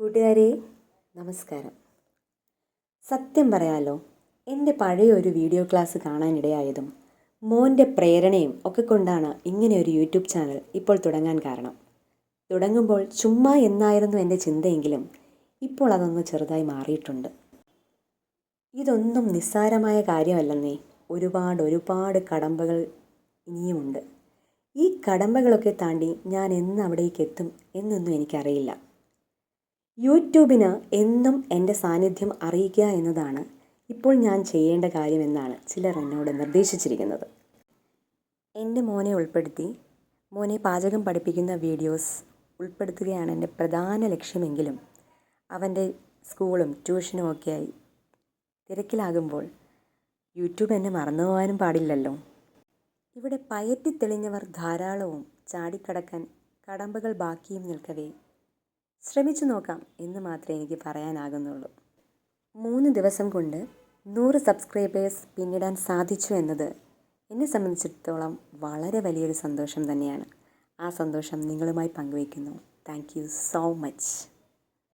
കൂട്ടുകാരെ നമസ്കാരം. സത്യം പറയാലോ, എൻ്റെ പഴയ ഒരു വീഡിയോ ക്ലാസ് കാണാനിടയായതും മോൻ്റെ പ്രേരണയും ഒക്കെ കൊണ്ടാണ് ഇങ്ങനെ ഒരു യൂട്യൂബ് ചാനൽ ഇപ്പോൾ തുടങ്ങാൻ കാരണം. തുടങ്ങുമ്പോൾ ചുമ്മാ എന്നായിരുന്നു എൻ്റെ ചിന്തയെങ്കിലും ഇപ്പോൾ അതൊന്ന് ചെറുതായി മാറിയിട്ടുണ്ട്. ഇതൊന്നും നിസ്സാരമായ കാര്യമല്ലെന്നേ. ഒരുപാട് കടമ്പകൾ ഇനിയുമുണ്ട്. ഈ കടമ്പകളൊക്കെ താണ്ടി ഞാൻ എന്ന് അവിടേക്ക് എത്തും എന്നൊന്നും എനിക്കറിയില്ല. യൂട്യൂബിന് എന്നും എൻ്റെ സാന്നിധ്യം അറിയിക്കുക എന്നതാണ് ഇപ്പോൾ ഞാൻ ചെയ്യേണ്ട കാര്യമെന്നാണ് ചിലർ എന്നോട് നിർദ്ദേശിച്ചിരിക്കുന്നത്. എൻ്റെ മോനെ ഉൾപ്പെടുത്തി മോനെ പാചകം പഠിപ്പിക്കുന്ന വീഡിയോസ് ഉൾപ്പെടുത്തുകയാണ് എൻ്റെ പ്രധാന ലക്ഷ്യമെങ്കിലും അവൻ്റെ സ്കൂളും ട്യൂഷനും ഒക്കെയായി തിരക്കിലാകുമ്പോൾ യൂട്യൂബ് എന്നെ മറന്നു പോകാനും പാടില്ലല്ലോ. ഇവിടെ പയറ്റി തെളിഞ്ഞവർ ധാരാളവും ചാടിക്കടക്കാൻ കടമ്പകൾ ബാക്കിയും നിൽക്കവേ ശ്രമിച്ചു നോക്കാം എന്ന് മാത്രമേ എനിക്ക് പറയാനാകുന്നുള്ളൂ. 3 ദിവസം കൊണ്ട് 100 സബ്സ്ക്രൈബേഴ്സ് പിന്നിടാൻ സാധിച്ചു എന്നത് എന്നെ സംബന്ധിച്ചിടത്തോളം വളരെ വലിയൊരു സന്തോഷം തന്നെയാണ്. ആ സന്തോഷം നിങ്ങളുമായി പങ്കുവയ്ക്കുന്നു. Thank you so much.